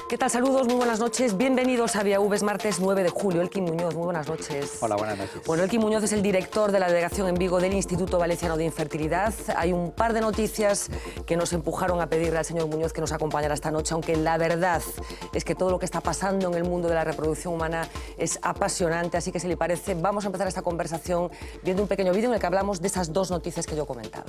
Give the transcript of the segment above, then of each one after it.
¿Qué tal? Saludos, muy buenas noches. Bienvenidos a Vía V, es martes 9 de julio. Elkin Muñoz, muy buenas noches. Hola, buenas noches. Bueno, Elkin Muñoz es el director de la delegación en Vigo del Instituto Valenciano de Infertilidad. Hay un par de noticias que nos empujaron a pedirle al señor Muñoz que nos acompañara esta noche, aunque la verdad es que todo lo que está pasando en el mundo de la reproducción humana es apasionante. Así que, si le parece, vamos a empezar esta conversación viendo un pequeño vídeo en el que hablamos de esas dos noticias que yo comentaba.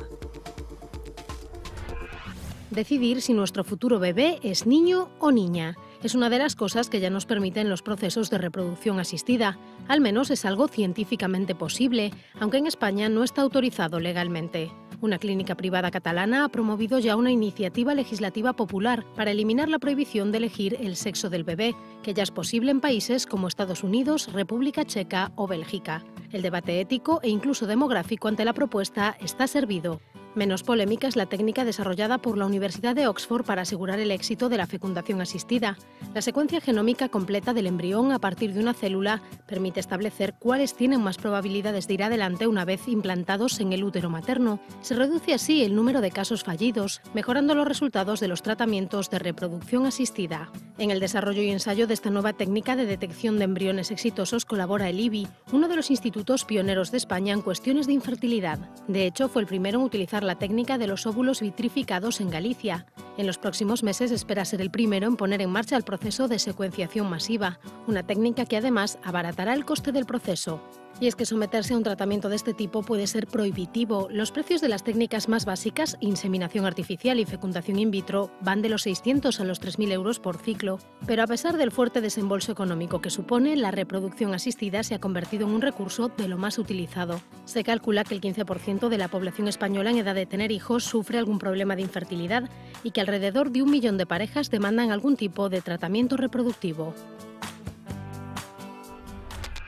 Decidir si nuestro futuro bebé es niño o niña. Es una de las cosas que ya nos permiten los procesos de reproducción asistida. Al menos es algo científicamente posible, aunque en España no está autorizado legalmente. Una clínica privada catalana ha promovido ya una iniciativa legislativa popular para eliminar la prohibición de elegir el sexo del bebé, que ya es posible en países como Estados Unidos, República Checa o Bélgica. El debate ético e incluso demográfico ante la propuesta está servido. Menos polémica es la técnica desarrollada por la Universidad de Oxford para asegurar el éxito de la fecundación asistida. La secuencia genómica completa del embrión a partir de una célula permite establecer cuáles tienen más probabilidades de ir adelante una vez implantados en el útero materno. Se reduce así el número de casos fallidos, mejorando los resultados de los tratamientos de reproducción asistida. En el desarrollo y ensayo de esta nueva técnica de detección de embriones exitosos colabora el IBI, uno de los institutos pioneros de España en cuestiones de infertilidad. De hecho, fue el primero en utilizar la técnica de los óvulos vitrificados en Galicia. En los próximos meses espera ser el primero en poner en marcha el proceso de secuenciación masiva, una técnica que además abaratará el coste del proceso. Y es que someterse a un tratamiento de este tipo puede ser prohibitivo. Los precios de las técnicas más básicas, inseminación artificial y fecundación in vitro, van de los 600 a los 3.000 euros por ciclo. Pero a pesar del fuerte desembolso económico que supone, la reproducción asistida se ha convertido en un recurso de lo más utilizado. Se calcula que el 15% de la población española en edad de tener hijos sufre algún problema de infertilidad y que alrededor de 1 millón de parejas demandan algún tipo de tratamiento reproductivo.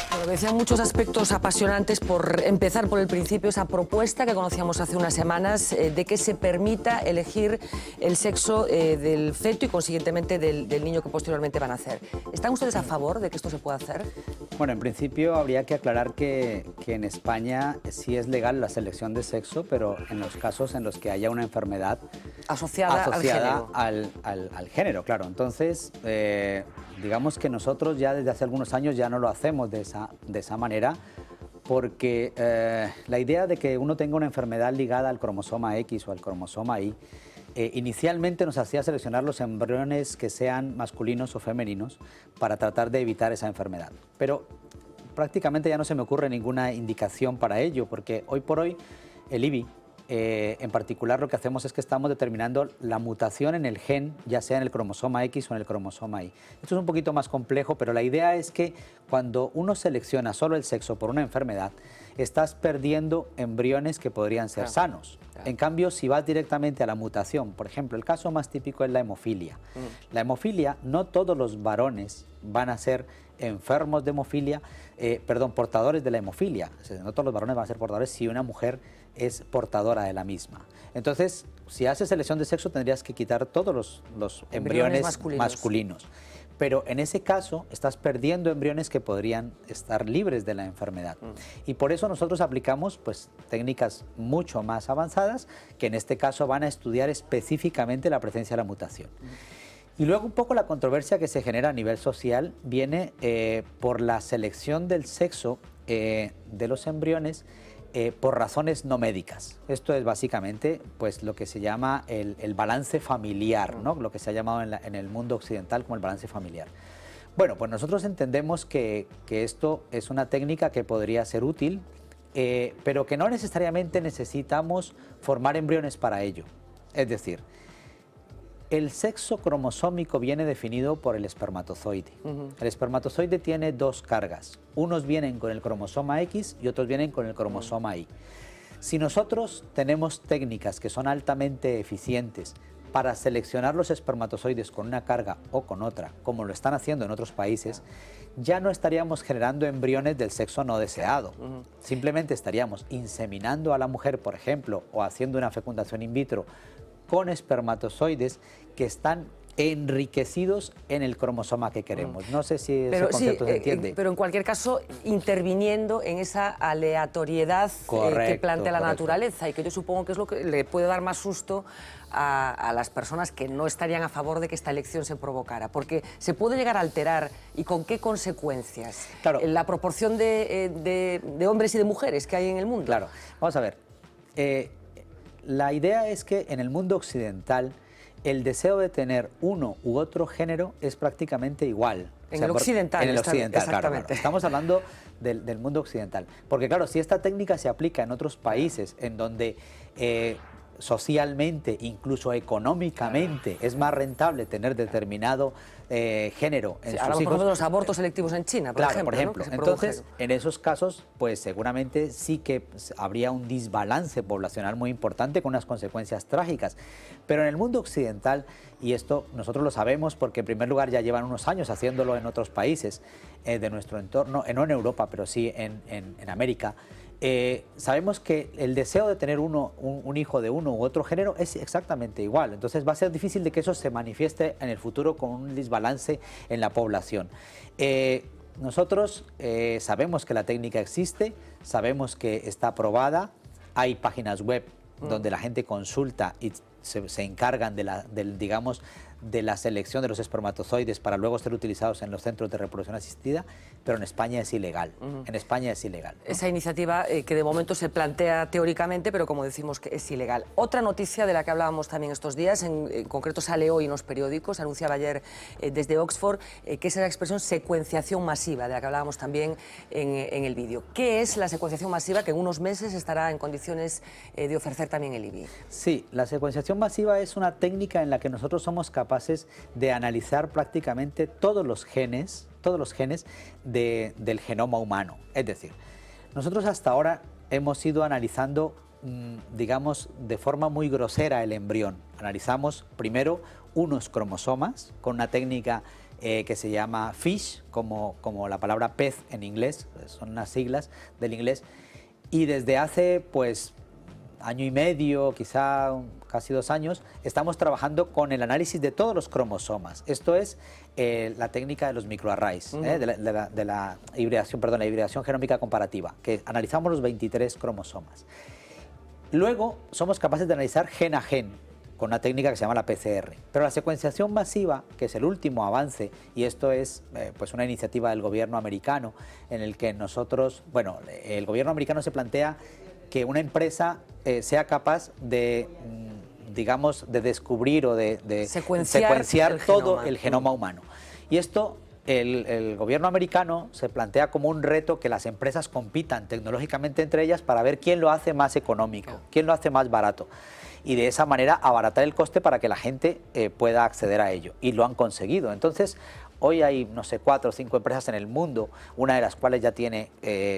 Bueno, decían muchos aspectos apasionantes. Por empezar por el principio, esa propuesta que conocíamos hace unas semanas de que se permita elegir el sexo del feto y consiguientemente del niño que posteriormente van a nacer. ¿Están ustedes a favor de que esto se pueda hacer? Bueno, en principio habría que aclarar que en España sí es legal la selección de sexo, pero en los casos en los que haya una enfermedad asociada al género, claro. Entonces, digamos que nosotros ya desde hace algunos años ya no lo hacemos de esa manera, porque la idea de que uno tenga una enfermedad ligada al cromosoma X o al cromosoma Y, inicialmente nos hacía seleccionar los embriones que sean masculinos o femeninos para tratar de evitar esa enfermedad. Pero prácticamente ya no se me ocurre ninguna indicación para ello, porque hoy por hoy el IBI, en particular, lo que hacemos es que estamos determinando la mutación en el gen, ya sea en el cromosoma X o en el cromosoma Y. Esto es un poquito más complejo, pero la idea es que cuando uno selecciona solo el sexo por una enfermedad, estás perdiendo embriones que podrían ser sanos. En cambio, si vas directamente a la mutación, por ejemplo, el caso más típico es la hemofilia. La hemofilia, no todos los varones van a ser enfermos de hemofilia, portadores de la hemofilia. O sea, no todos los varones van a ser portadores si una mujer es portadora de la misma. Entonces, si haces selección de sexo, tendrías que quitar todos los embriones masculinos. Pero en ese caso estás perdiendo embriones que podrían estar libres de la enfermedad. Y por eso nosotros aplicamos pues, técnicas mucho más avanzadas que en este caso van a estudiar específicamente la presencia de la mutación. Y luego un poco la controversia que se genera a nivel social viene por la selección del sexo de los embriones por razones no médicas. Esto es básicamente pues, lo que se llama el balance familiar, ¿no? Lo que se ha llamado en el mundo occidental como el balance familiar. Bueno, pues nosotros entendemos que esto es una técnica que podría ser útil, pero que no necesariamente necesitamos formar embriones para ello. Es decir, el sexo cromosómico viene definido por el espermatozoide. El espermatozoide tiene dos cargas. Unos vienen con el cromosoma X y otros vienen con el cromosoma Y. Si nosotros tenemos técnicas que son altamente eficientes para seleccionar los espermatozoides con una carga o con otra, como lo están haciendo en otros países, ya no estaríamos generando embriones del sexo no deseado. Simplemente estaríamos inseminando a la mujer, por ejemplo, o haciendo una fecundación in vitro con espermatozoides que están enriquecidos en el cromosoma que queremos. No sé si ese concepto se entiende. Pero en cualquier caso, interviniendo en esa aleatoriedad que plantea la naturaleza, y que yo supongo que es lo que le puede dar más susto a las personas que no estarían a favor de que esta elección se provocara, porque se puede llegar a alterar, y con qué consecuencias, la proporción de hombres y de mujeres que hay en el mundo. Claro, vamos a ver. La idea es que en el mundo occidental el deseo de tener uno u otro género es prácticamente igual. En el occidental. En el occidental, exactamente. Claro. Estamos hablando del mundo occidental. Porque claro, si esta técnica se aplica en otros países en donde socialmente, incluso económicamente, es más rentable tener determinado género en sus hijos. Por ejemplo, los abortos selectivos en China, por ejemplo. ¿no? Entonces, en esos casos, pues seguramente sí que habría un desbalance poblacional muy importante con unas consecuencias trágicas. Pero en el mundo occidental, y esto nosotros lo sabemos porque en primer lugar ya llevan unos años haciéndolo en otros países de nuestro entorno, no en Europa, pero sí en América, sabemos que el deseo de tener un hijo de uno u otro género es exactamente igual. Entonces va a ser difícil de que eso se manifieste en el futuro con un desbalance en la población. Nosotros sabemos que la técnica existe, sabemos que está aprobada, hay páginas web donde la gente consulta y se encargan de la selección de los espermatozoides para luego ser utilizados en los centros de reproducción asistida, pero en España es ilegal. En España es ilegal, ¿no? Esa iniciativa que de momento se plantea teóricamente, pero como decimos que es ilegal. Otra noticia de la que hablábamos también estos días, en concreto sale hoy en los periódicos, anunciaba ayer desde Oxford, que es la expresión secuenciación masiva, de la que hablábamos también en el vídeo. ¿Qué es la secuenciación masiva que en unos meses estará en condiciones de ofrecer también el IBI? Sí, la secuenciación masiva es una técnica en la que nosotros somos capaces de analizar prácticamente todos los genes del genoma humano. Es decir, nosotros hasta ahora hemos ido analizando, digamos, de forma muy grosera el embrión. Analizamos primero unos cromosomas con una técnica que se llama FISH, como la palabra pez en inglés, son unas siglas del inglés, y desde hace pues año y medio, quizá casi 2 años, estamos trabajando con el análisis de todos los cromosomas. Esto es la técnica de los microarrays, de la hibridación genómica comparativa, que analizamos los 23 cromosomas. Luego somos capaces de analizar gen a gen, con una técnica que se llama la PCR. Pero la secuenciación masiva, que es el último avance, y esto es pues una iniciativa del gobierno americano, en el que nosotros, bueno, el gobierno americano se plantea que una empresa sea capaz de, digamos, de descubrir o de secuenciar todo el genoma humano. Y esto, el gobierno americano se plantea como un reto que las empresas compitan tecnológicamente entre ellas para ver quién lo hace más económico, quién lo hace más barato. Y de esa manera abaratar el coste para que la gente pueda acceder a ello. Y lo han conseguido. Entonces, hoy hay, no sé, 4 o 5 empresas en el mundo, una de las cuales ya tiene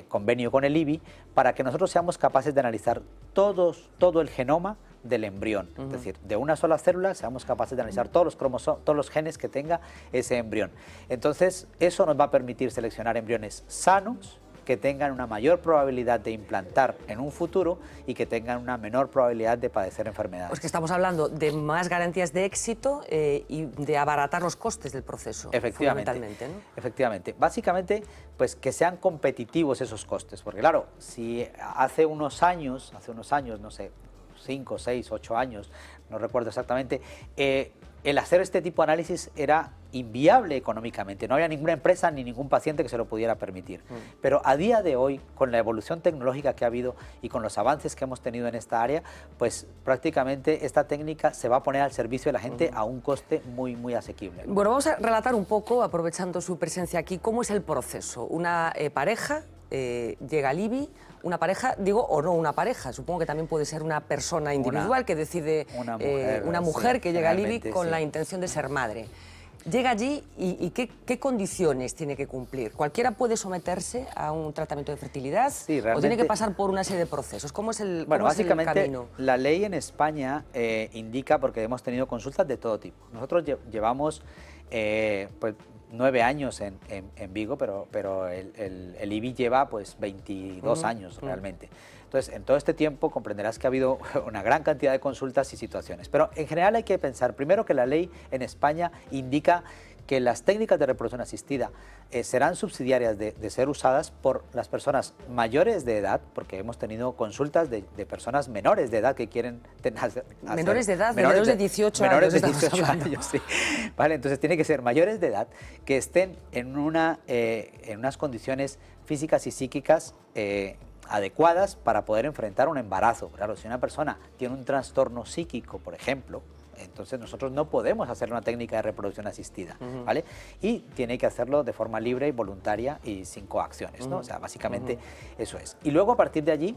convenio con el IBI, para que nosotros seamos capaces de analizar todo el genoma del embrión. Es decir, de una sola célula seamos capaces de analizar todos los genes que tenga ese embrión. Entonces, eso nos va a permitir seleccionar embriones sanos, que tengan una mayor probabilidad de implantar en un futuro y que tengan una menor probabilidad de padecer enfermedades. Pues que estamos hablando de más garantías de éxito y de abaratar los costes del proceso. Efectivamente, fundamentalmente, ¿no? Efectivamente. Básicamente, pues que sean competitivos esos costes, porque claro, si hace unos años, no sé, 5, 6, 8 años, no recuerdo exactamente, el hacer este tipo de análisis era inviable económicamente. No había ninguna empresa ni ningún paciente que se lo pudiera permitir. Pero a día de hoy, con la evolución tecnológica que ha habido y con los avances que hemos tenido en esta área, pues prácticamente esta técnica se va a poner al servicio de la gente a un coste muy, muy asequible, ¿no? Bueno, vamos a relatar un poco, aprovechando su presencia aquí, cómo es el proceso. Una pareja llega al IBI, una pareja, digo, o no una pareja, supongo que también puede ser una persona individual que decide, una mujer que llega al IBI con la intención de ser madre. Llega allí y ¿qué condiciones tiene que cumplir? ¿Cualquiera puede someterse a un tratamiento de fertilidad? Sí, realmente, ¿o tiene que pasar por una serie de procesos? ¿Cómo es el, bueno, básicamente, el camino? La ley en España indica, porque hemos tenido consultas de todo tipo. Nosotros llevamos pues 9 años en Vigo, pero el IBI lleva pues 22 años realmente. Entonces, en todo este tiempo comprenderás que ha habido una gran cantidad de consultas y situaciones. Pero en general hay que pensar, primero, que la ley en España indica que las técnicas de reproducción asistida serán subsidiarias de ser usadas por las personas mayores de edad, porque hemos tenido consultas de personas menores de edad que quieren hacer... Menores de edad, menores de 18 años. Menores de 18 años, sí. Vale, entonces tiene que ser mayores de edad que estén en unas condiciones físicas y psíquicas adecuadas para poder enfrentar un embarazo. Claro, si una persona tiene un trastorno psíquico, por ejemplo, entonces nosotros no podemos hacer una técnica de reproducción asistida, ¿vale? Y tiene que hacerlo de forma libre y voluntaria y sin coacciones, ¿no? O sea, básicamente eso es. Y luego, a partir de allí,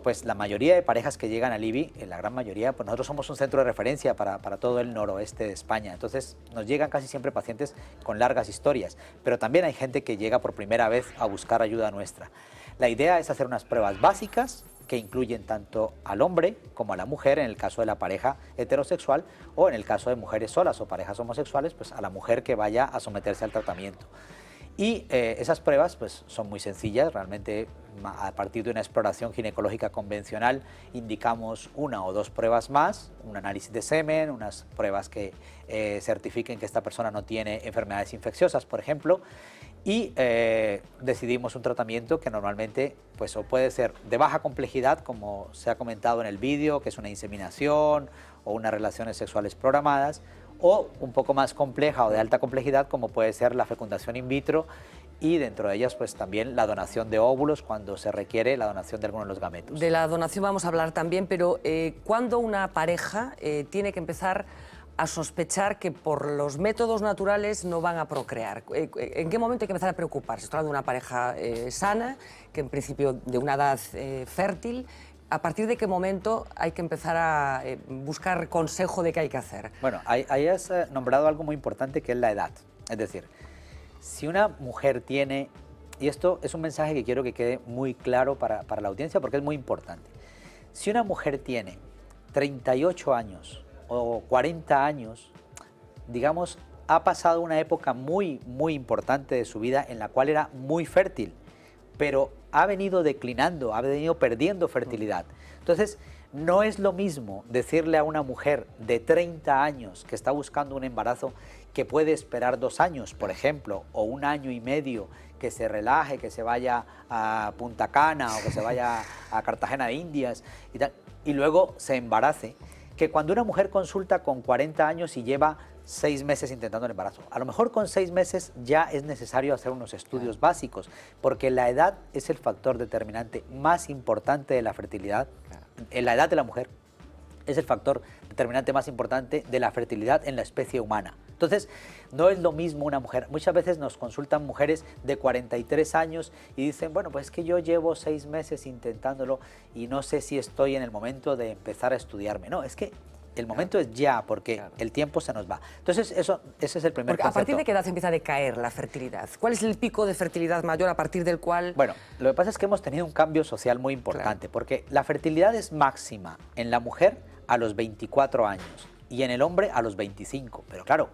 pues la mayoría de parejas que llegan al IBI, la gran mayoría, pues nosotros somos un centro de referencia para todo el noroeste de España. Entonces nos llegan casi siempre pacientes con largas historias, pero también hay gente que llega por primera vez a buscar ayuda nuestra. La idea es hacer unas pruebas básicas que incluyen tanto al hombre como a la mujer, en el caso de la pareja heterosexual, o en el caso de mujeres solas o parejas homosexuales, pues a la mujer que vaya a someterse al tratamiento. Y esas pruebas pues son muy sencillas, realmente a partir de una exploración ginecológica convencional indicamos 1 o 2 pruebas más, un análisis de semen, unas pruebas que certifiquen que esta persona no tiene enfermedades infecciosas, por ejemplo, y decidimos un tratamiento que normalmente pues, o puede ser de baja complejidad, como se ha comentado en el vídeo, que es una inseminación o unas relaciones sexuales programadas, o un poco más compleja o de alta complejidad, como puede ser la fecundación in vitro, y dentro de ellas pues también la donación de óvulos cuando se requiere la donación de alguno de los gametos. De la donación vamos a hablar también, pero ¿cuándo una pareja tiene que empezar a sospechar que por los métodos naturales no van a procrear? ¿En qué momento hay que empezar a preocuparse? Estoy hablando de una pareja sana, que en principio de una edad fértil. ¿A partir de qué momento hay que empezar a buscar consejo de qué hay que hacer? Bueno, ahí has nombrado algo muy importante, que es la edad. Es decir, si una mujer tiene, y esto es un mensaje que quiero que quede muy claro para la audiencia porque es muy importante. Si una mujer tiene 38 años o 40 años, digamos, ha pasado una época muy importante de su vida en la cual era muy fértil, pero ha venido declinando, ha venido perdiendo fertilidad. Entonces, no es lo mismo decirle a una mujer de 30 años que está buscando un embarazo que puede esperar 2 años, por ejemplo, o 1 año y medio, que se relaje, que se vaya a Punta Cana o que se vaya a Cartagena de Indias y tal, y luego se embarace, que cuando una mujer consulta con 40 años y lleva 6 meses intentando el embarazo. A lo mejor con 6 meses ya es necesario hacer unos estudios básicos, porque la edad es el factor determinante más importante de la fertilidad. La edad de la mujer es el factor determinante más importante de la fertilidad en la especie humana. Entonces, no es lo mismo una mujer. Muchas veces nos consultan mujeres de 43 años y dicen, bueno, pues es que yo llevo 6 meses intentándolo y no sé si estoy en el momento de empezar a estudiarme. No, es que el momento es ya, porque el tiempo se nos va. Entonces, ese es el primer concepto. ¿A partir de qué edad empieza a decaer la fertilidad? ¿Cuál es el pico de fertilidad mayor a partir del cual...? Bueno, lo que pasa es que hemos tenido un cambio social muy importante, porque la fertilidad es máxima en la mujer a los 24 años y en el hombre a los 25. Pero claro,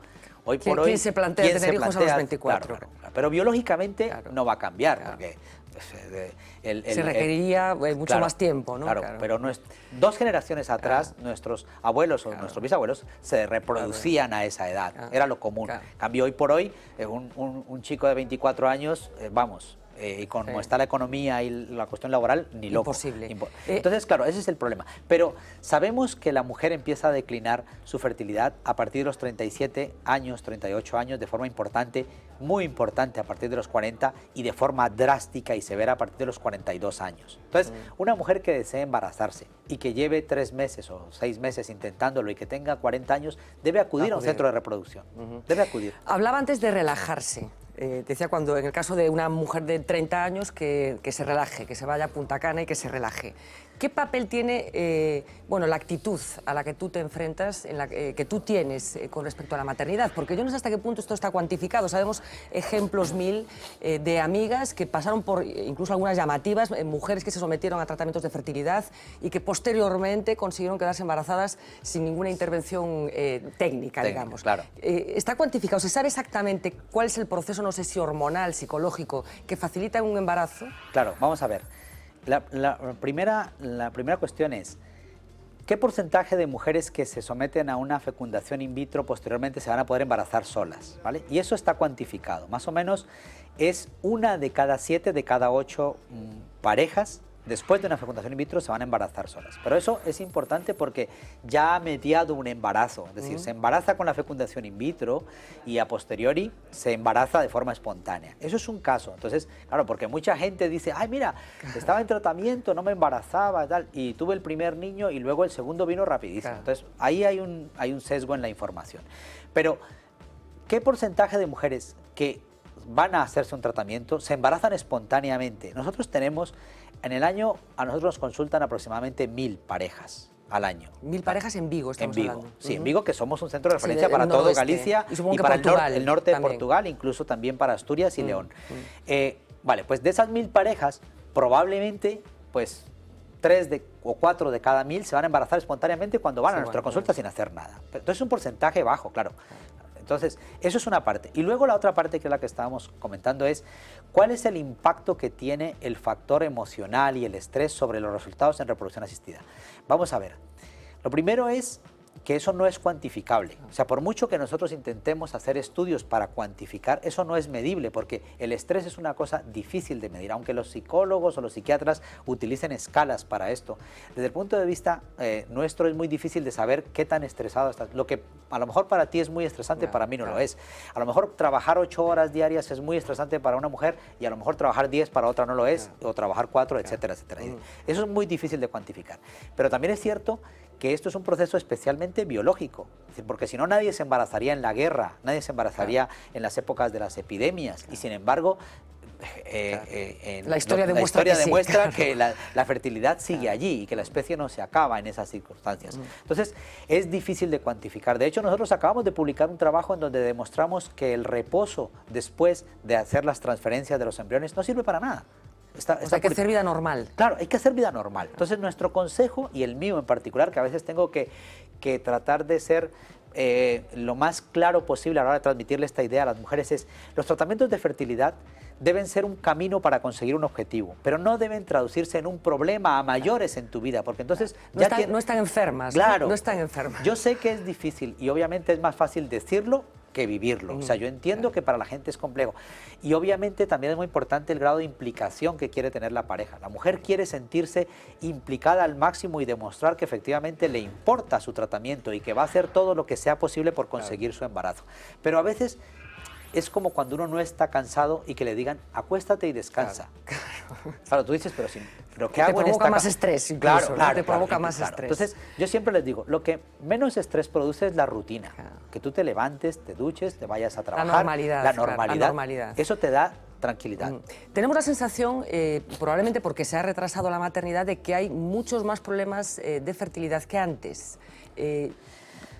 hoy por hoy... ¿Quién se plantea tener hijos a los 24? Claro. Pero biológicamente no va a cambiar, porque... se requeriría mucho más tiempo, ¿no? Claro, pero 2 generaciones atrás, nuestros abuelos o nuestros bisabuelos se reproducían a esa edad, era lo común. En cambio, hoy por hoy, un chico de 24 años, y como está la economía y la cuestión laboral, ni loco. Imposible. Entonces, claro, ese es el problema. Pero sabemos que la mujer empieza a declinar su fertilidad a partir de los 37 años, 38 años, de forma importante, muy importante a partir de los 40 y de forma drástica y severa a partir de los 42 años. Entonces, una mujer que desee embarazarse y que lleve 3 meses o 6 meses intentándolo y que tenga 40 años, debe acudir a un centro de reproducción. Debe acudir. Hablaba antes de relajarse. Decía cuando, en el caso de una mujer de 30 años, que se relaje, que se vaya a Punta Cana y que se relaje. ¿Qué papel tiene bueno, la actitud a la que tú te enfrentas, que tú tienes con respecto a la maternidad? Porque yo no sé hasta qué punto esto está cuantificado. Sabemos ejemplos mil de amigas que pasaron por, incluso algunas llamativas, mujeres que se sometieron a tratamientos de fertilidad y que posteriormente consiguieron quedarse embarazadas sin ninguna intervención técnica, digamos. Claro. ¿Está cuantificado? ¿Se sabe exactamente cuál es el proceso, no sé si hormonal, psicológico, que facilita un embarazo? Claro, vamos a ver. La primera cuestión es, ¿qué porcentaje de mujeres que se someten a una fecundación in vitro posteriormente se van a poder embarazar solas? ¿Vale? Y eso está cuantificado. Más o menos es 1 de cada 7 de cada 8 parejas después de una fecundación in vitro se van a embarazar solas. Pero eso es importante porque ya ha mediado un embarazo, es decir, se embaraza con la fecundación in vitro y a posteriori se embaraza de forma espontánea. Eso es un caso. Entonces, claro, porque mucha gente dice, ay, mira, estaba en tratamiento, no me embarazaba, tal, y tuve el primer niño y luego el segundo vino rapidísimo. Entonces, ahí hay un sesgo en la información. Pero, ¿qué porcentaje de mujeres que van a hacerse un tratamiento se embarazan espontáneamente? Nosotros tenemos, en el año, a nosotros nos consultan aproximadamente 1000 parejas al año. 1000 parejas en Vigo, estamos hablando. Sí, en Vigo, que somos un centro de referencia para todo Galicia y para el norte de Portugal, incluso también para Asturias y León. Vale, pues de esas 1000 parejas, probablemente, pues 3 o 4 de cada 1000 se van a embarazar espontáneamente cuando van a nuestra consulta sin hacer nada. Entonces es un porcentaje bajo, claro. Entonces, eso es una parte. Y luego la otra parte, que es la que estábamos comentando, es cuál es el impacto que tiene el factor emocional y el estrés sobre los resultados en reproducción asistida. Vamos a ver. Lo primero es que eso no es cuantificable. O sea, por mucho que nosotros intentemos hacer estudios para cuantificar, eso no es medible, porque el estrés es una cosa difícil de medir, aunque los psicólogos o los psiquiatras utilicen escalas para esto. Desde el punto de vista nuestro es muy difícil de saber qué tan estresado estás. Lo que a lo mejor para ti es muy estresante, para mí no lo es. A lo mejor trabajar 8 horas diarias es muy estresante para una mujer y a lo mejor trabajar 10 para otra no lo es, o trabajar 4, etcétera, etcétera. Eso es muy difícil de cuantificar. Pero también es cierto que esto es un proceso especialmente biológico, es decir, porque si no nadie se embarazaría en la guerra, nadie se embarazaría en las épocas de las epidemias, y sin embargo la historia demuestra que la fertilidad sigue allí y que la especie no se acaba en esas circunstancias. Entonces es difícil de cuantificar. De hecho, nosotros acabamos de publicar un trabajo en donde demostramos que el reposo después de hacer las transferencias de los embriones no sirve para nada. O sea, hay que hacer vida normal. Claro, hay que hacer vida normal. Entonces, nuestro consejo, y el mío en particular, que a veces tengo que tratar de ser lo más claro posible a la hora de transmitirle esta idea a las mujeres, es: los tratamientos de fertilidad deben ser un camino para conseguir un objetivo, pero no deben traducirse en un problema a mayores en tu vida, porque entonces no están enfermas. Claro, no están enfermas. Yo sé que es difícil y obviamente es más fácil decirlo que vivirlo. O sea, yo entiendo que para la gente es complejo. Y obviamente también es muy importante el grado de implicación que quiere tener la pareja. La mujer quiere sentirse implicada al máximo y demostrar que efectivamente le importa su tratamiento y que va a hacer todo lo que sea posible por conseguir su embarazo. Pero a veces es como cuando uno no está cansado y que le digan, acuéstate y descansa. Claro, tú dices, pero ¿qué hago en esta? Te provoca más estrés incluso. Te provoca más estrés. Entonces, yo siempre les digo, lo que menos estrés produce es la rutina. Que tú te levantes, te duches, te vayas a trabajar. La normalidad. Eso te da tranquilidad. Tenemos la sensación, probablemente porque se ha retrasado la maternidad, de que hay muchos más problemas de fertilidad que antes.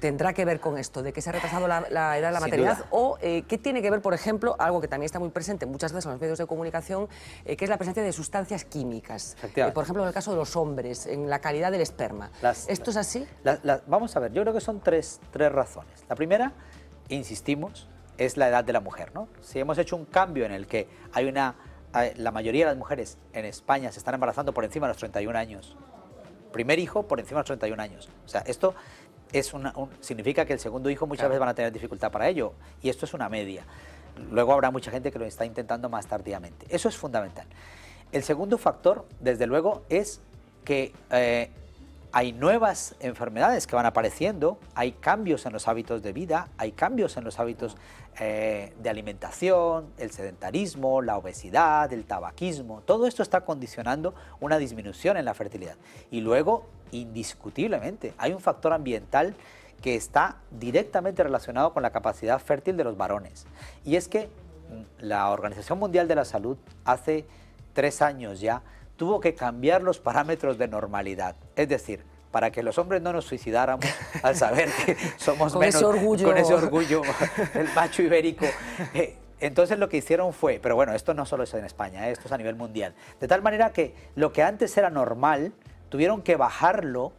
¿Tendrá que ver con esto, de que se ha retrasado la edad de la maternidad? ¿O qué tiene que ver, por ejemplo, algo que también está muy presente muchas veces en los medios de comunicación, que es la presencia de sustancias químicas? Por ejemplo, en el caso de los hombres, en la calidad del esperma. ¿Esto es así? Vamos a ver, yo creo que son tres razones. La primera, insistimos, es la edad de la mujer, ¿no? Si hemos hecho un cambio en el que la mayoría de las mujeres en España se están embarazando por encima de los 31 años, primer hijo por encima de los 31 años. O sea, esto significa que el segundo hijo muchas veces van a tener dificultad para ello, y esto es una media. Luego habrá mucha gente que lo está intentando más tardíamente. Eso es fundamental. El segundo factor, desde luego, es que hay nuevas enfermedades que van apareciendo, hay cambios en los hábitos de vida, hay cambios en los hábitos de alimentación, el sedentarismo, la obesidad, el tabaquismo. Todo esto está condicionando una disminución en la fertilidad. Y luego, indiscutiblemente, hay un factor ambiental que está directamente relacionado con la capacidad fértil de los varones. Y es que la Organización Mundial de la Salud hace 3 años ya tuvo que cambiar los parámetros de normalidad. Es decir, para que los hombres no nos suicidáramos al saber que somos con ese orgullo, el macho ibérico. Entonces lo que hicieron fue, pero bueno, esto no solo es en España, esto es a nivel mundial, de tal manera que lo que antes era normal, tuvieron que bajarlo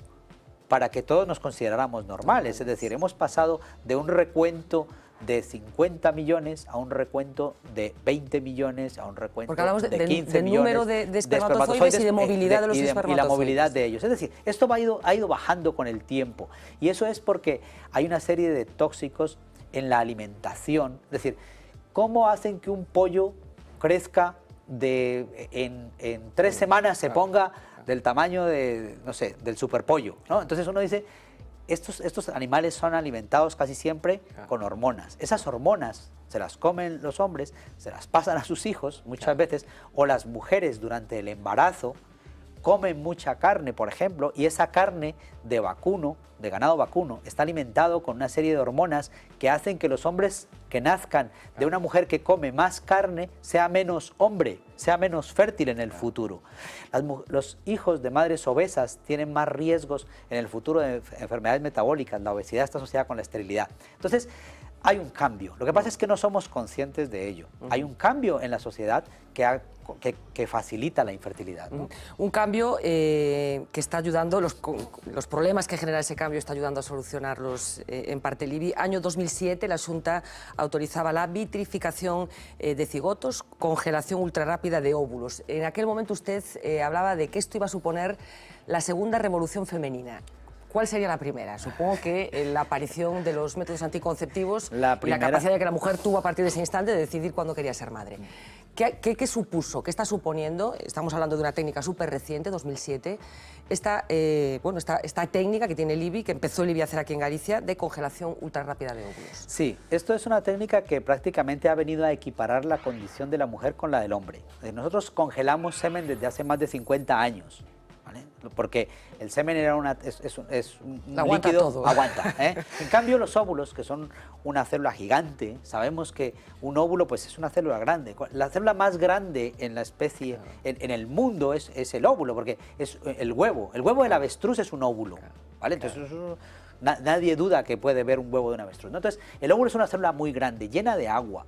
para que todos nos consideráramos normales. Es decir, hemos pasado de un recuento de 50 millones a un recuento de 20 millones, a un recuento de 15 millones. Número de espermatozoides y de movilidad de los espermatozoides. Y la movilidad de ellos. Es decir, esto ha ido bajando con el tiempo. Y eso es porque hay una serie de tóxicos en la alimentación. Es decir, ¿cómo hacen que un pollo crezca en 3 semanas se ponga del tamaño de, no sé, del superpollo, ¿no? Entonces uno dice, estos animales son alimentados casi siempre con hormonas. Esas hormonas se las comen los hombres, se las pasan a sus hijos muchas veces, o las mujeres durante el embarazo comen mucha carne, por ejemplo, y esa carne de vacuno, de ganado vacuno, está alimentado con una serie de hormonas que hacen que los hombres que nazcan de una mujer que come más carne sea menos hombre, sea menos fértil en el futuro. Los hijos de madres obesas tienen más riesgos en el futuro de enfermedades metabólicas. La obesidad está asociada con la esterilidad. Entonces, hay un cambio. Lo que pasa es que no somos conscientes de ello. Hay un cambio en la sociedad que facilita la infertilidad, ¿no? Un cambio que está ayudando, los problemas que genera ese cambio está ayudando a solucionarlos en parte el IBI. Año 2007, la Xunta autorizaba la vitrificación de cigotos, congelación ultrarrápida de óvulos. En aquel momento usted hablaba de que esto iba a suponer la segunda revolución femenina. ¿Cuál sería la primera? Supongo que la aparición de los métodos anticonceptivos y la capacidad que la mujer tuvo a partir de ese instante de decidir cuándo quería ser madre. ¿Qué supuso? ¿Qué está suponiendo? Estamos hablando de una técnica súper reciente, 2007, esta técnica que tiene el IBI, que empezó el IBI a hacer aquí en Galicia, de congelación ultrarrápida de óvulos. Sí, esto es una técnica que prácticamente ha venido a equiparar la condición de la mujer con la del hombre. Nosotros congelamos semen desde hace más de 50 años. ¿Vale? Porque el semen era un aguanta líquido, todo. Aguanta, ¿eh? En cambio los óvulos, que son una célula gigante, sabemos que un óvulo pues es una célula grande. La célula más grande en la especie, en el mundo es el óvulo, porque es el huevo. El huevo del avestruz es un óvulo, ¿vale? Entonces nadie duda que puede ver un huevo de un avestruz, ¿no? Entonces el óvulo es una célula muy grande, llena de agua.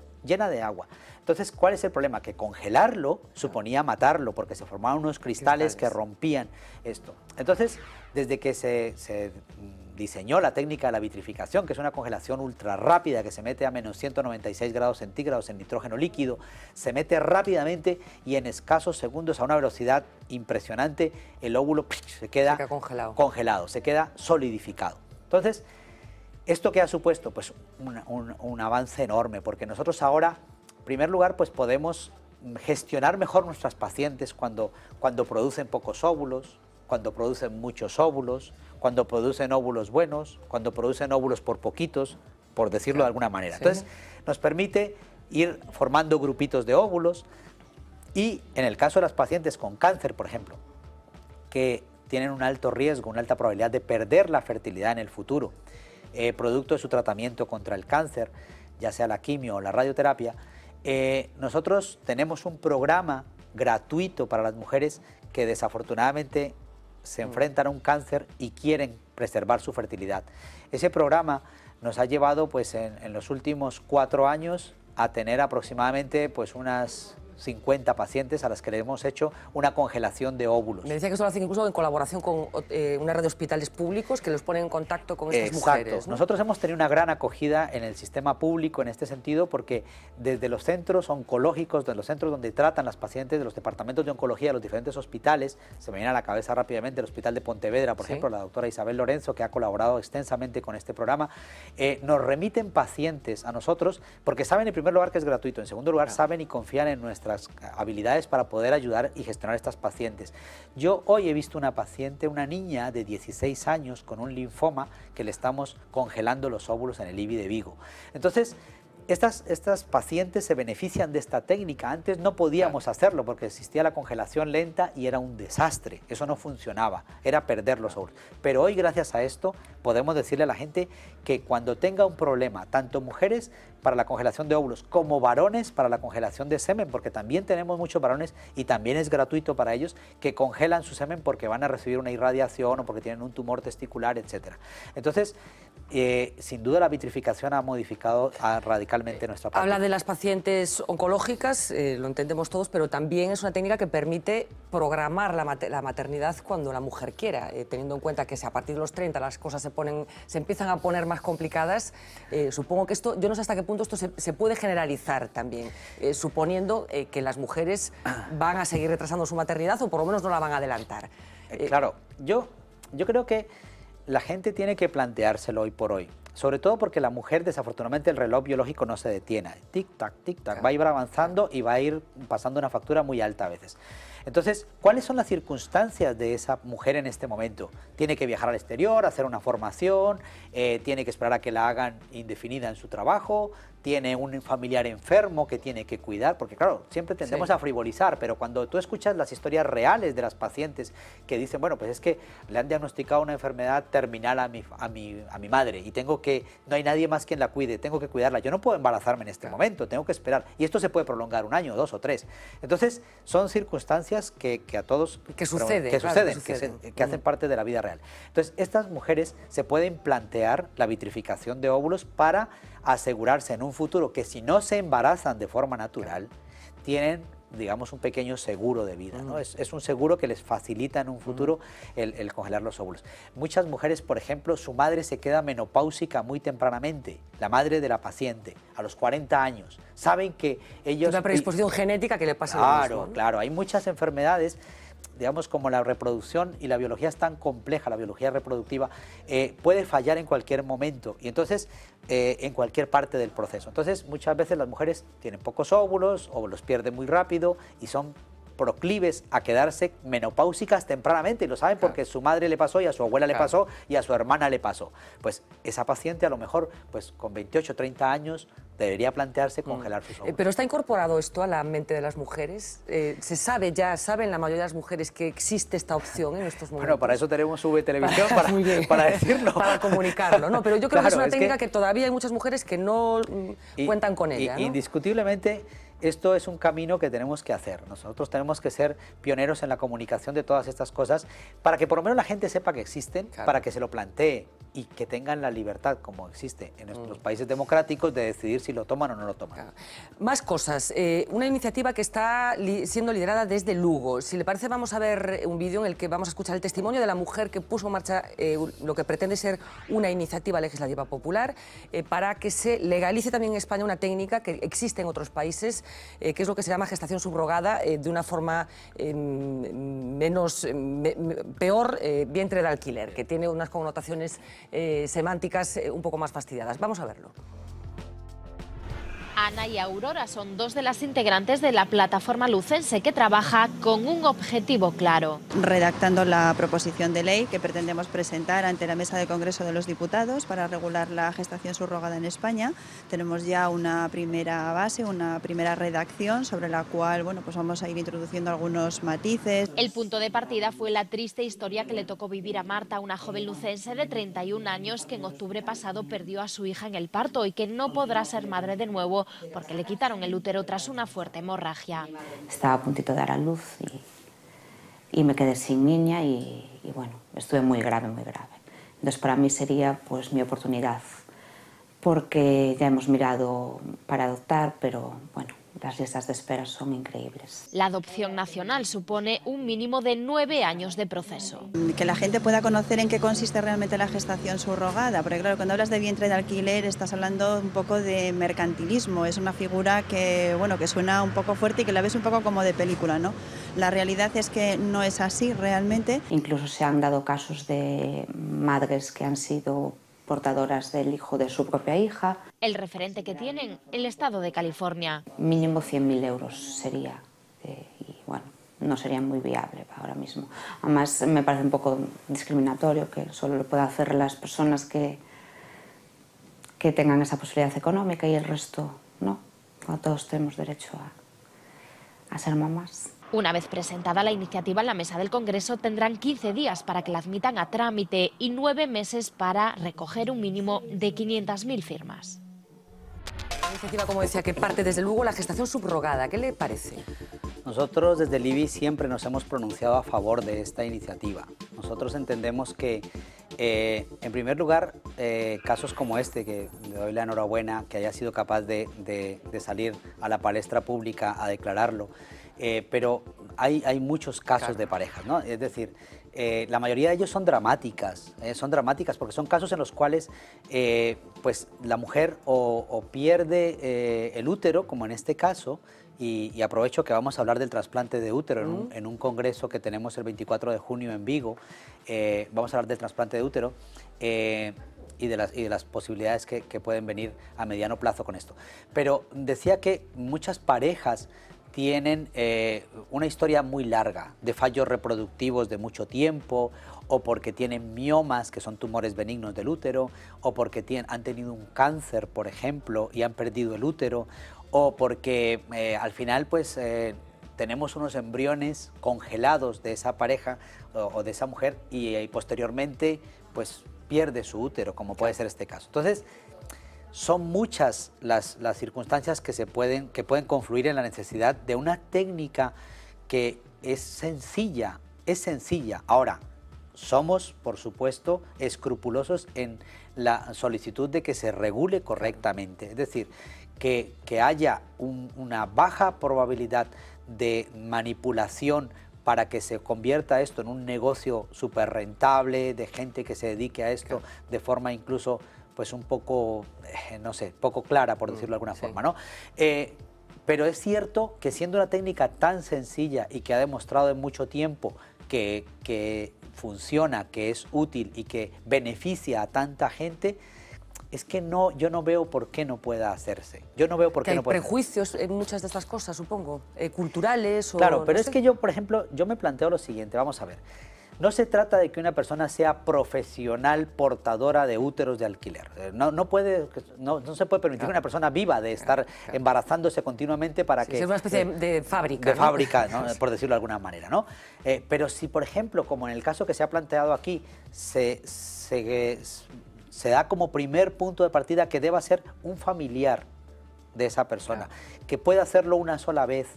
Entonces, ¿cuál es el problema? Que congelarlo suponía matarlo, porque se formaban unos cristales que rompían esto. Entonces, desde que se diseñó la técnica de la vitrificación, que es una congelación ultra rápida, que se mete a menos 196 grados centígrados en nitrógeno líquido, se mete rápidamente y en escasos segundos, a una velocidad impresionante, el óvulo se queda congelado, se queda solidificado. Entonces, ¿esto qué ha supuesto? Pues un avance enorme, porque nosotros ahora, en primer lugar, pues podemos gestionar mejor nuestras pacientes cuando producen pocos óvulos, cuando producen muchos óvulos, cuando producen óvulos buenos, cuando producen óvulos por poquitos, por decirlo de alguna manera. Sí. Entonces, nos permite ir formando grupitos de óvulos y en el caso de las pacientes con cáncer, por ejemplo, que tienen un alto riesgo, una alta probabilidad de perder la fertilidad en el futuro, producto de su tratamiento contra el cáncer, ya sea la quimio o la radioterapia, nosotros tenemos un programa gratuito para las mujeres que desafortunadamente se enfrentan a un cáncer y quieren preservar su fertilidad. Ese programa nos ha llevado pues, en los últimos 4 años a tener aproximadamente pues, unas 50 pacientes a las que le hemos hecho una congelación de óvulos. Me decía que esto lo hacen incluso en colaboración con una red de hospitales públicos que los ponen en contacto con estas mujeres, ¿no? Nosotros hemos tenido una gran acogida en el sistema público en este sentido porque desde los centros oncológicos, de los centros donde tratan las pacientes, de los departamentos de oncología de los diferentes hospitales, se me viene a la cabeza rápidamente el Hospital de Pontevedra, por ejemplo, la doctora Isabel Lorenzo, que ha colaborado extensamente con este programa, nos remiten pacientes a nosotros porque saben en primer lugar que es gratuito, en segundo lugar saben y confían en nuestras habilidades para poder ayudar y gestionar a estas pacientes. Yo hoy he visto una paciente, una niña de 16 años con un linfoma que le estamos congelando los óvulos en el IBI de Vigo. Entonces, estas pacientes se benefician de esta técnica. Antes no podíamos hacerlo porque existía la congelación lenta y era un desastre. Eso no funcionaba, era perder los óvulos. Pero hoy, gracias a esto, podemos decirle a la gente que cuando tenga un problema, tanto mujeres para la congelación de óvulos como varones para la congelación de semen, porque también tenemos muchos varones y también es gratuito para ellos que congelan su semen porque van a recibir una irradiación o porque tienen un tumor testicular, etc. Entonces, sin duda la vitrificación ha modificado radicalmente nuestra práctica. Habla de las pacientes oncológicas, lo entendemos todos, pero también es una técnica que permite programar la maternidad cuando la mujer quiera, teniendo en cuenta que si a partir de los 30 las cosas se empiezan a poner más complicadas. Supongo que esto, yo no sé hasta qué punto esto se puede generalizar también, suponiendo que las mujeres van a seguir retrasando su maternidad o por lo menos no la van a adelantar. Claro, yo creo que la gente tiene que planteárselo hoy por hoy, sobre todo porque la mujer, desafortunadamente, el reloj biológico no se detiene. Tic-tac, va a ir avanzando y va a ir pasando una factura muy alta a veces. Entonces, ¿cuáles son las circunstancias de esa mujer en este momento? Tiene que viajar al exterior, hacer una formación, tiene que esperar a que la hagan indefinida en su trabajo, tiene un familiar enfermo que tiene que cuidar, porque claro, siempre tendemos a frivolizar, pero cuando tú escuchas las historias reales de las pacientes que dicen, bueno, pues es que le han diagnosticado una enfermedad terminal a mi madre y no hay nadie más quien la cuide, tengo que cuidarla, yo no puedo embarazarme en este momento, tengo que esperar, y esto se puede prolongar 1 año, 2 o 3. Entonces, son circunstancias que a todos... Que suceden, que hacen parte de la vida real. Entonces, estas mujeres se pueden plantear la vitrificación de óvulos para asegurarse en un futuro que si no se embarazan de forma natural, tienen, digamos, un pequeño seguro de vida, ¿no? Es un seguro que les facilita en un futuro el congelar los óvulos. Muchas mujeres, por ejemplo, su madre se queda menopáusica muy tempranamente, la madre de la paciente, a los 40 años. Saben que ellos... Una predisposición genética que le pasa lo mismo, ¿no? Claro, hay muchas enfermedades, digamos, como la reproducción y la biología es tan compleja, la biología reproductiva, puede fallar en cualquier momento y entonces en cualquier parte del proceso. Entonces muchas veces las mujeres tienen pocos óvulos o los pierden muy rápido y son proclives a quedarse menopáusicas tempranamente y lo saben porque su madre le pasó y a su abuela le pasó y a su hermana le pasó. Pues esa paciente a lo mejor pues con 28 o 30 años debería plantearse congelar sus óvulos. ¿Pero está incorporado esto a la mente de las mujeres? ¿Saben la mayoría de las mujeres que existe esta opción en estos momentos? Bueno, para eso tenemos VTelevisión para decirlo. Para comunicarlo, ¿no? Pero yo creo que es una técnica que todavía hay muchas mujeres que no cuentan con ella, ¿no? Indiscutiblemente, esto es un camino que tenemos que hacer. Nosotros tenemos que ser pioneros en la comunicación de todas estas cosas para que por lo menos la gente sepa que existen, para que se lo plantee y que tengan la libertad, como existe en nuestros países democráticos, de decidir si lo toman o no lo toman. Más cosas. Una iniciativa que está siendo liderada desde Lugo. Si le parece, vamos a ver un vídeo en el que vamos a escuchar el testimonio de la mujer que puso en marcha lo que pretende ser una iniciativa legislativa popular para que se legalice también en España una técnica que existe en otros países, que es lo que se llama gestación subrogada, de una forma peor, vientre de alquiler, que tiene unas connotaciones semánticas un poco más fastidiadas. Vamos a verlo. Ana y Aurora son dos de las integrantes de la plataforma lucense que trabaja con un objetivo claro. Redactando la proposición de ley que pretendemos presentar ante la Mesa de Congreso de los Diputados para regular la gestación subrogada en España. Tenemos ya una primera base, una primera redacción sobre la cual pues vamos a ir introduciendo algunos matices. El punto de partida fue la triste historia que le tocó vivir a Marta, una joven lucense de 31 años que en octubre pasado perdió a su hija en el parto y que no podrá ser madre de nuevo porque le quitaron el útero tras una fuerte hemorragia. Estaba a puntito de dar a luz y me quedé sin niña y bueno, estuve muy grave, muy grave. Entonces para mí sería pues mi oportunidad, porque ya hemos mirado para adoptar, pero bueno, las listas de espera son increíbles. La adopción nacional supone un mínimo de 9 años de proceso. Que la gente pueda conocer en qué consiste realmente la gestación subrogada, porque claro, cuando hablas de vientre de alquiler estás hablando un poco de mercantilismo, es una figura que, que suena un poco fuerte y que la ves un poco como de película, ¿no? La realidad es que no es así realmente. Incluso se han dado casos de madres que han sido portadoras del hijo de su propia hija. El referente que tienen, el estado de California. Mínimo 100.000 euros sería, y bueno, no sería muy viable ahora mismo. Además, me parece un poco discriminatorio que solo lo puedan hacer las personas que tengan esa posibilidad económica y el resto no, cuando todos tenemos derecho a ser mamás. Una vez presentada la iniciativa en la mesa del Congreso, tendrán 15 días para que la admitan a trámite y 9 meses para recoger un mínimo de 500.000 firmas. Iniciativa, como decía, que parte desde luego la gestación subrogada. ¿Qué le parece? Nosotros desde el IBI siempre nos hemos pronunciado a favor de esta iniciativa. Nosotros entendemos que, en primer lugar, casos como este, que le doy la enhorabuena, que haya sido capaz de salir a la palestra pública a declararlo, pero hay muchos casos de parejas, ¿no? Es decir, la mayoría de ellos son dramáticas porque son casos en los cuales pues la mujer o pierde el útero, como en este caso, y aprovecho que vamos a hablar del trasplante de útero en un congreso que tenemos el 24 de junio en Vigo. Vamos a hablar del trasplante de útero y de las posibilidades que pueden venir a mediano plazo con esto. Pero decía que muchas parejas tienen una historia muy larga de fallos reproductivos de mucho tiempo, o porque tienen miomas, que son tumores benignos del útero, o porque han tenido un cáncer, por ejemplo, y han perdido el útero, o porque al final pues tenemos unos embriones congelados de esa pareja o de esa mujer y posteriormente pues pierde su útero, como puede ser este caso. Entonces, son muchas las circunstancias que pueden confluir en la necesidad de una técnica que es sencilla. Ahora, somos, por supuesto, escrupulosos en la solicitud de que se regule correctamente. Es decir, que haya una baja probabilidad de manipulación para que se convierta esto en un negocio súper rentable, de gente que se dedique a esto de forma incluso pues un poco, no sé, poco clara, por decirlo de alguna forma, ¿no? Pero es cierto que siendo una técnica tan sencilla y que ha demostrado en mucho tiempo que funciona, que es útil y que beneficia a tanta gente, es que yo no veo por qué no pueda hacerse. Yo no veo por qué no pueda. Hay prejuicios en muchas de estas cosas, supongo, culturales o... Claro, pero es que yo, por ejemplo, yo me planteo lo siguiente, vamos a ver. No se trata de que una persona sea profesional portadora de úteros de alquiler. No se puede permitir que una persona viva de estar embarazándose continuamente para que... Es una especie de fábrica. De fábrica, ¿no? Por decirlo de alguna manera, ¿no? Pero si, por ejemplo, como en el caso que se ha planteado aquí, se da como primer punto de partida que deba ser un familiar de esa persona, que pueda hacerlo una sola vez,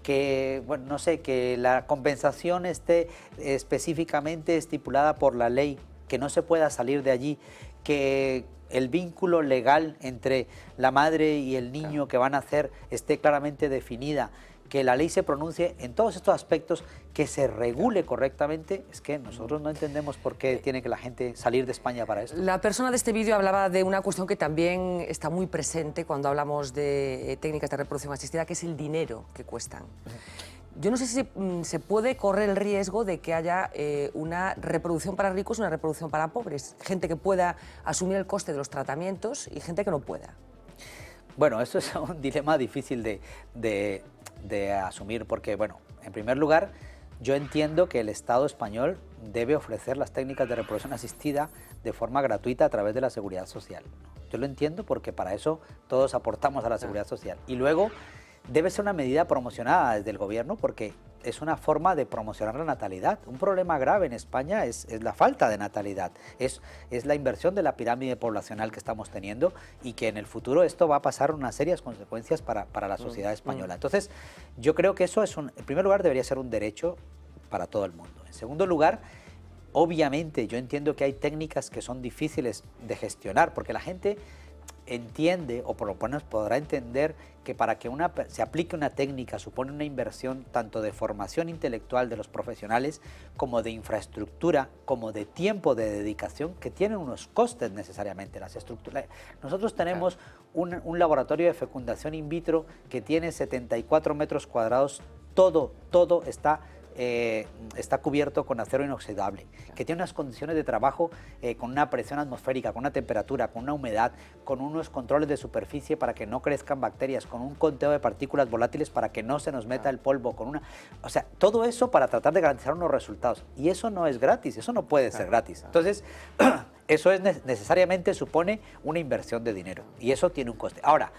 que, bueno, no sé, que la compensación esté específicamente estipulada por la ley, que no se pueda salir de allí, que el vínculo legal entre la madre y el niño que van a nacer esté claramente definida, que la ley se pronuncie en todos estos aspectos, que se regule correctamente. Es que nosotros no entendemos por qué tiene que la gente salir de España para esto. La persona de este vídeo hablaba de una cuestión que también está muy presente cuando hablamos de técnicas de reproducción asistida, que es el dinero que cuestan. Yo no sé si se puede correr el riesgo de que haya una reproducción para ricos y una reproducción para pobres. Gente que pueda asumir el coste de los tratamientos y gente que no pueda. Bueno, eso es un dilema difícil de asumir porque, bueno, en primer lugar, yo entiendo que el Estado español debe ofrecer las técnicas de reproducción asistida de forma gratuita a través de la Seguridad Social. Yo lo entiendo porque para eso todos aportamos a la Seguridad Social. Y luego debe ser una medida promocionada desde el gobierno porque es una forma de promocionar la natalidad. Un problema grave en España es la falta de natalidad, es la inversión de la pirámide poblacional que estamos teniendo y que en el futuro esto va a pasar unas serias consecuencias para la sociedad española. Entonces, yo creo que eso en primer lugar debería ser un derecho para todo el mundo. En segundo lugar, obviamente yo entiendo que hay técnicas que son difíciles de gestionar porque la gente entiende, o por lo menos podrá entender, que para que se aplique una técnica supone una inversión tanto de formación intelectual de los profesionales como de infraestructura, como de tiempo de dedicación, que tienen unos costes necesariamente. Las estructuras. Nosotros tenemos un laboratorio de fecundación in vitro que tiene 74 metros cuadrados, todo está cubierto con acero inoxidable, que tiene unas condiciones de trabajo con una presión atmosférica, con una temperatura, con una humedad, con unos controles de superficie para que no crezcan bacterias, con un conteo de partículas volátiles para que no se nos meta el polvo, o sea, todo eso para tratar de garantizar unos resultados. Y eso no es gratis, eso no puede ser gratis. Entonces, eso necesariamente supone una inversión de dinero y eso tiene un coste. Ahora,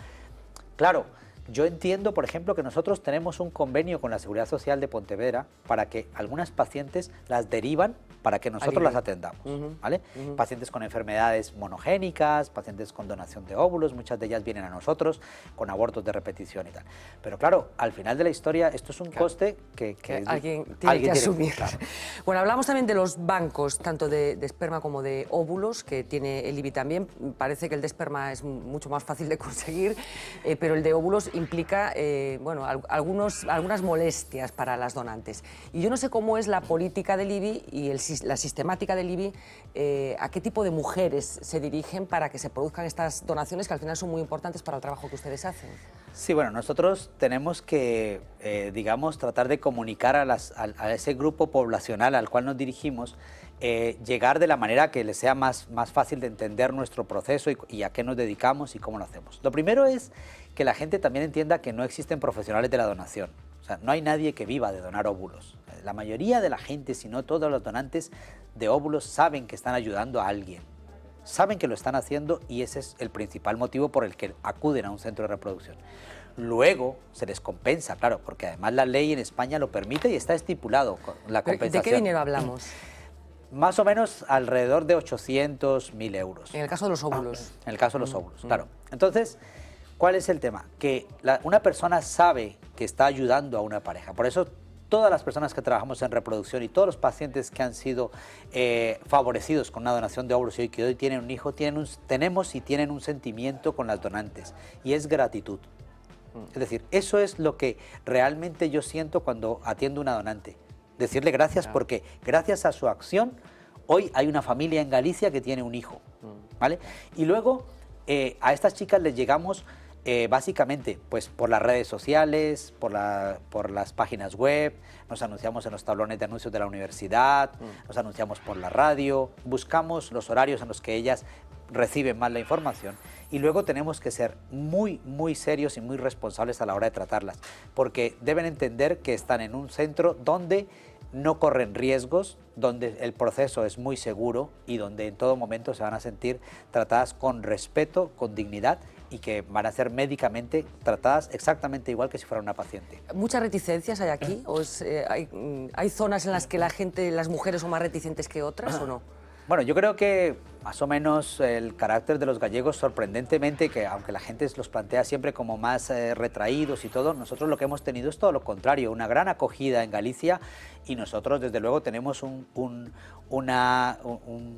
claro, yo entiendo, por ejemplo, que nosotros tenemos un convenio con la Seguridad Social de Pontevedra para que algunas pacientes las derivan para que nosotros las atendamos, ¿vale? Pacientes con enfermedades monogénicas, pacientes con donación de óvulos, muchas de ellas vienen a nosotros con abortos de repetición y tal. Pero claro, al final de la historia esto es un coste que alguien tiene que asumir. Claro. Bueno, hablamos también de los bancos, tanto de esperma como de óvulos, que tiene el IBI también. Parece que el de esperma es mucho más fácil de conseguir, pero el de óvulos implica bueno, algunas molestias para las donantes. Y yo no sé cómo es la política del IBI y la sistemática del IBI, a qué tipo de mujeres se dirigen para que se produzcan estas donaciones que al final son muy importantes para el trabajo que ustedes hacen. Sí, bueno, nosotros tenemos que, digamos, tratar de comunicar a ese grupo poblacional al cual nos dirigimos, llegar de la manera que les sea más fácil de entender nuestro proceso y a qué nos dedicamos y cómo lo hacemos. Lo primero es que la gente también entienda que no existen profesionales de la donación. O sea, no hay nadie que viva de donar óvulos. La mayoría de la gente, si no todos los donantes de óvulos, saben que están ayudando a alguien. Saben que lo están haciendo y ese es el principal motivo por el que acuden a un centro de reproducción. Luego se les compensa, claro, porque además la ley en España lo permite y está estipulado la compensación. ¿De qué dinero hablamos? Más o menos alrededor de 800.000 euros. En el caso de los óvulos. En el caso de los óvulos, claro. Entonces, ¿cuál es el tema? Que una persona sabe que está ayudando a una pareja. Por eso todas las personas que trabajamos en reproducción y todos los pacientes que han sido favorecidos con una donación de óvulos y que hoy tienen un hijo, tenemos y tienen un sentimiento con las donantes, y es gratitud. Es decir, eso es lo que realmente yo siento cuando atiendo a una donante. Decirle gracias porque gracias a su acción hoy hay una familia en Galicia que tiene un hijo, ¿vale? Y luego a estas chicas les llegamos básicamente pues por las redes sociales, por las páginas web, nos anunciamos en los tablones de anuncios de la universidad, nos anunciamos por la radio, buscamos los horarios en los que ellas reciben más la información y luego tenemos que ser muy serios y muy responsables a la hora de tratarlas, porque deben entender que están en un centro donde no corren riesgos, donde el proceso es muy seguro y donde en todo momento se van a sentir tratadas con respeto, con dignidad y que van a ser médicamente tratadas exactamente igual que si fuera una paciente. ¿Muchas reticencias hay aquí? ¿O hay zonas en las que las mujeres son más reticentes que otras o no? Bueno, yo creo que más o menos el carácter de los gallegos, sorprendentemente, que aunque la gente los plantea siempre como más retraídos y todo, nosotros lo que hemos tenido es todo lo contrario, una gran acogida en Galicia y nosotros desde luego tenemos un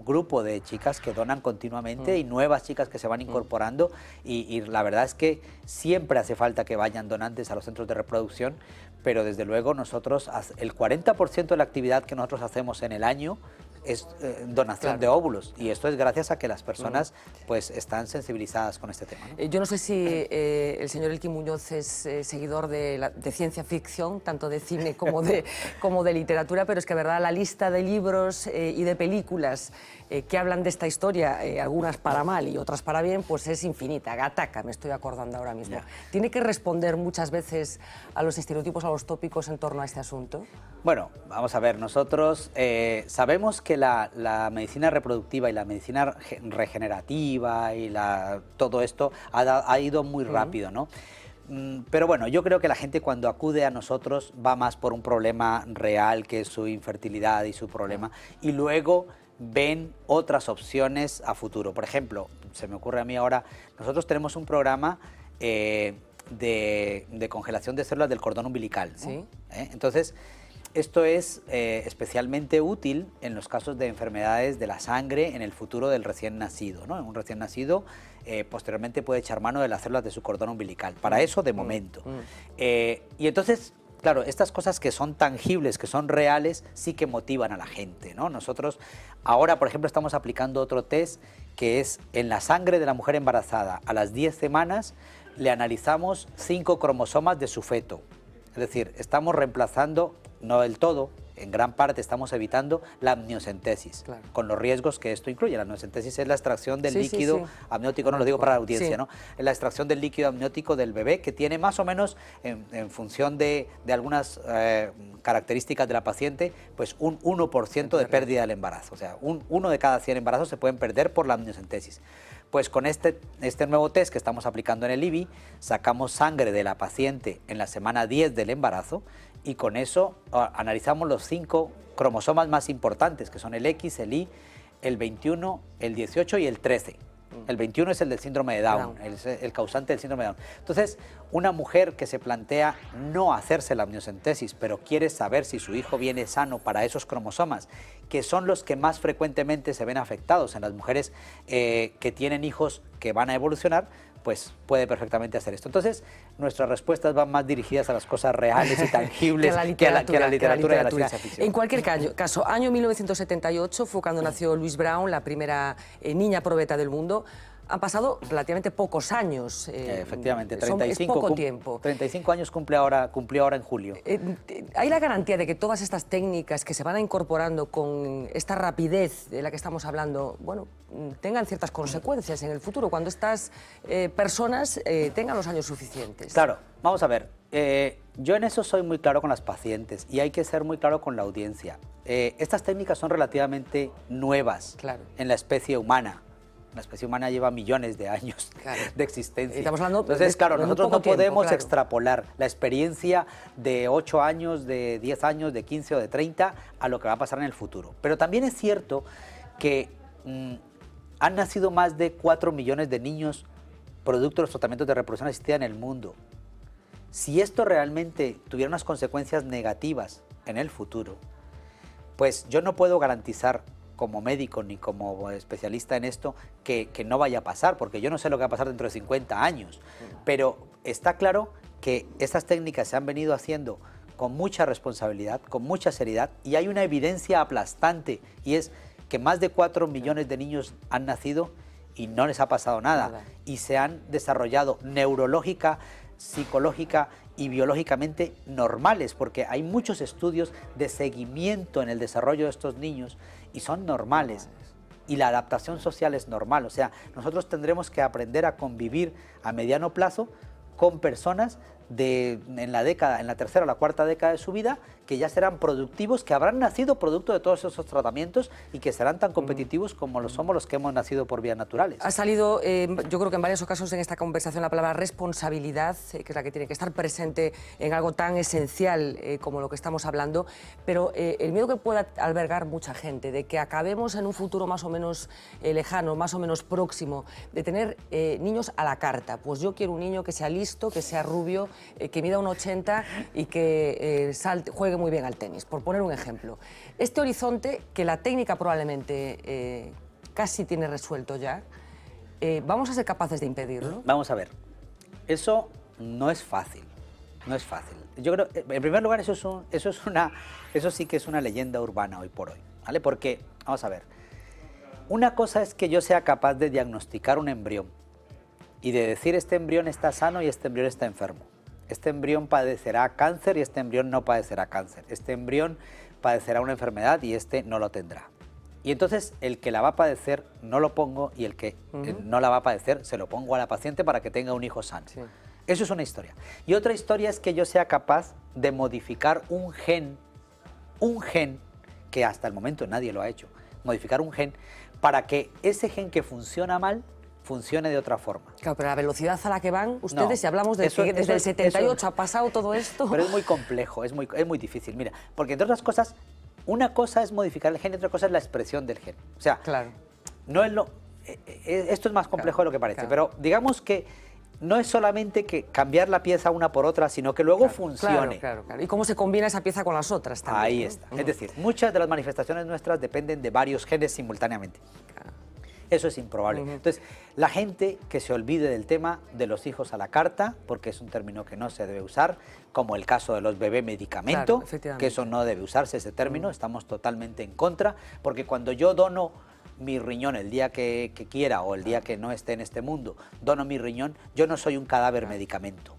grupo de chicas que donan continuamente y nuevas chicas que se van incorporando y la verdad es que siempre hace falta que vayan donantes a los centros de reproducción, pero desde luego nosotros, el 40% de la actividad que nosotros hacemos en el año es donación de óvulos y esto es gracias a que las personas pues están sensibilizadas con este tema, ¿no? Yo no sé si el señor Elqui Muñoz es seguidor de ciencia ficción, tanto de cine como de literatura, pero es que verdad la lista de libros y de películas que hablan de esta historia, algunas para mal y otras para bien, pues es infinita. Gattaca, me estoy acordando ahora mismo. ¿Tiene que responder muchas veces a los estereotipos, a los tópicos en torno a este asunto? Bueno, vamos a ver, nosotros sabemos que la medicina reproductiva y la medicina regenerativa y todo esto ha ido muy rápido, ¿no? Pero bueno, yo creo que la gente cuando acude a nosotros va más por un problema real que es su infertilidad y su problema y luego ven otras opciones a futuro. Por ejemplo, se me ocurre a mí ahora, nosotros tenemos un programa de congelación de células del cordón umbilical, ¿no? ¿Sí? Entonces, esto es especialmente útil en los casos de enfermedades de la sangre en el futuro del recién nacido, ¿no? Un recién nacido posteriormente puede echar mano de las células de su cordón umbilical. Para eso, de momento. Y entonces, claro, estas cosas que son tangibles, que son reales, sí que motivan a la gente, ¿no? Nosotros ahora, por ejemplo, estamos aplicando otro test que es en la sangre de la mujer embarazada. A las 10 semanas le analizamos 5 cromosomas de su feto. Es decir, estamos reemplazando, no del todo, en gran parte estamos evitando la amniocentesis, con los riesgos que esto incluye. La amniocentesis es la extracción del líquido amniótico, no lo digo para la audiencia, ¿no? Es la extracción del líquido amniótico del bebé que tiene más o menos, en función de algunas características de la paciente, pues un 1% de pérdida del embarazo. O sea, 1 de cada 100 embarazos se pueden perder por la amniocentesis. Pues con este nuevo test que estamos aplicando en el IBI, sacamos sangre de la paciente en la semana 10 del embarazo y con eso analizamos los 5 cromosomas más importantes, que son el X, el Y, el 21, el 18 y el 13. El 21 es el del síndrome de Down, el causante del síndrome de Down. Entonces, una mujer que se plantea no hacerse la amniocentesis, pero quiere saber si su hijo viene sano para esos cromosomas, que son los que más frecuentemente se ven afectados en las mujeres que tienen hijos que van a evolucionar, pues puede perfectamente hacer esto. Entonces, nuestras respuestas van más dirigidas a las cosas reales y tangibles que a la literatura y a la ciencia ficción. En cualquier caso, año 1978 fue cuando nació Louise Brown, la primera niña probeta del mundo. Han pasado relativamente pocos años. Efectivamente, 35, es poco tiempo. 35 años cumplió ahora en julio. ¿Hay la garantía de que todas estas técnicas que se van incorporando con esta rapidez de la que estamos hablando, bueno, tengan ciertas consecuencias en el futuro, cuando estas personas tengan los años suficientes? Claro, vamos a ver. Yo en eso soy muy claro con las pacientes y hay que ser muy claro con la audiencia. Estas técnicas son relativamente nuevas en la especie humana. La especie humana lleva millones de años de existencia. Estamos hablando Entonces, claro, nosotros no podemos extrapolar la experiencia de 8 años, de 10 años, de 15 o de 30 a lo que va a pasar en el futuro. Pero también es cierto que han nacido más de 4 millones de niños producto de los tratamientos de reproducción asistida en el mundo. Si esto realmente tuviera unas consecuencias negativas en el futuro, pues yo no puedo garantizar como médico ni como especialista en esto que no vaya a pasar, porque yo no sé lo que va a pasar dentro de 50 años. Pero está claro que estas técnicas se han venido haciendo con mucha responsabilidad, con mucha seriedad, y hay una evidencia aplastante, y es que más de 4 millones de niños han nacido y no les ha pasado nada. Y se han desarrollado neurológica, psicológica y biológicamente normales, porque hay muchos estudios de seguimiento en el desarrollo de estos niños y son normales. Y la adaptación social es normal. O sea, nosotros tendremos que aprender a convivir a mediano plazo con personas en la tercera o la cuarta década de su vida, que ya serán productivos, que habrán nacido producto de todos esos tratamientos y que serán tan competitivos como lo somos los que hemos nacido por vías naturales. Ha salido, yo creo que en varios casos en esta conversación, la palabra responsabilidad, que es la que tiene que estar presente en algo tan esencial como lo que estamos hablando, pero el miedo que pueda albergar mucha gente de que acabemos en un futuro más o menos lejano, más o menos próximo, de tener niños a la carta. Pues yo quiero un niño que sea listo, que sea rubio, que mida 1,80 y que juegue muy bien al tenis, por poner un ejemplo. Este horizonte, que la técnica probablemente casi tiene resuelto ya, ¿vamos a ser capaces de impedirlo? Vamos a ver, eso no es fácil, no es fácil. Yo creo, en primer lugar, eso sí que es una leyenda urbana hoy por hoy, ¿vale? Porque, vamos a ver, una cosa es que yo sea capaz de diagnosticar un embrión y de decir este embrión está sano y este embrión está enfermo. Este embrión padecerá cáncer y este embrión no padecerá cáncer. Este embrión padecerá una enfermedad y este no lo tendrá. Y entonces el que la va a padecer no lo pongo y el que no la va a padecer se lo pongo a la paciente para que tenga un hijo sano. Sí. Eso es una historia. Y otra historia es que yo sea capaz de modificar un gen, que hasta el momento nadie lo ha hecho, modificar un gen para que ese gen que funciona mal funcione de otra forma. Claro, pero la velocidad a la que van ustedes, no, si hablamos de que desde el 78 ha pasado todo esto... Pero es muy complejo, es muy difícil, mira, porque entre otras cosas, una cosa es modificar el gen y otra cosa es la expresión del gen. O sea, no es esto es más complejo de lo que parece, pero digamos que no es solamente que cambiar la pieza una por otra, sino que luego funcione. Claro. ¿Y cómo se combina esa pieza con las otras también? Ahí está. Es decir, muchas de las manifestaciones nuestras dependen de varios genes simultáneamente. Eso es improbable. Entonces, la gente que se olvide del tema de los hijos a la carta, porque es un término que no se debe usar, como el caso de los bebé medicamento, que eso no debe usarse, ese término, estamos totalmente en contra, porque cuando yo dono mi riñón el día que quiera o el día que no esté en este mundo, dono mi riñón, yo no soy un cadáver medicamento.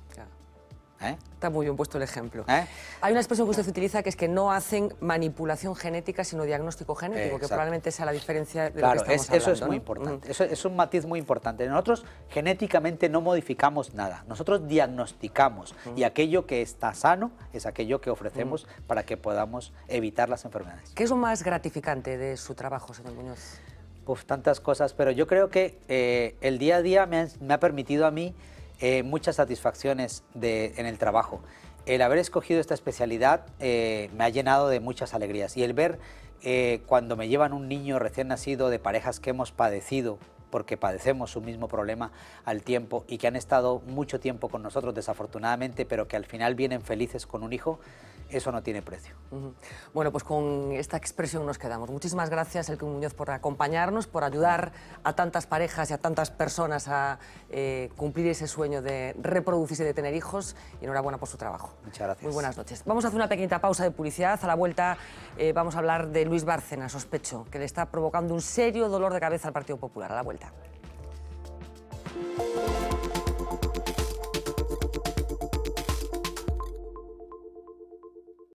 Está muy bien puesto el ejemplo. Hay una expresión que usted utiliza que es que no hacen manipulación genética, sino diagnóstico genético, que probablemente sea la diferencia de lo que estamos hablando. Eso es muy importante, eso es un matiz muy importante. Nosotros genéticamente no modificamos nada, nosotros diagnosticamos y aquello que está sano es aquello que ofrecemos para que podamos evitar las enfermedades. ¿Qué es lo más gratificante de su trabajo, señor Muñoz? Pues tantas cosas, pero yo creo que el día a día me ha permitido a mí muchas satisfacciones en el trabajo. el haber escogido esta especialidad me ha llenado de muchas alegrías. Y el ver cuando me llevan un niño recién nacido de parejas que hemos padecido, porque padecemos un mismo problema al tiempo y que han estado mucho tiempo con nosotros desafortunadamente, pero que al final vienen felices con un hijo, eso no tiene precio. Bueno, pues con esta expresión nos quedamos. Muchísimas gracias, Elkin Muñoz, por acompañarnos, por ayudar a tantas parejas y a tantas personas a cumplir ese sueño de reproducirse y de tener hijos, y enhorabuena por su trabajo. Muchas gracias. Muy buenas noches. Vamos a hacer una pequeñita pausa de publicidad. A la vuelta vamos a hablar de Luis Bárcena, sospecho, que le está provocando un serio dolor de cabeza al Partido Popular. A la vuelta.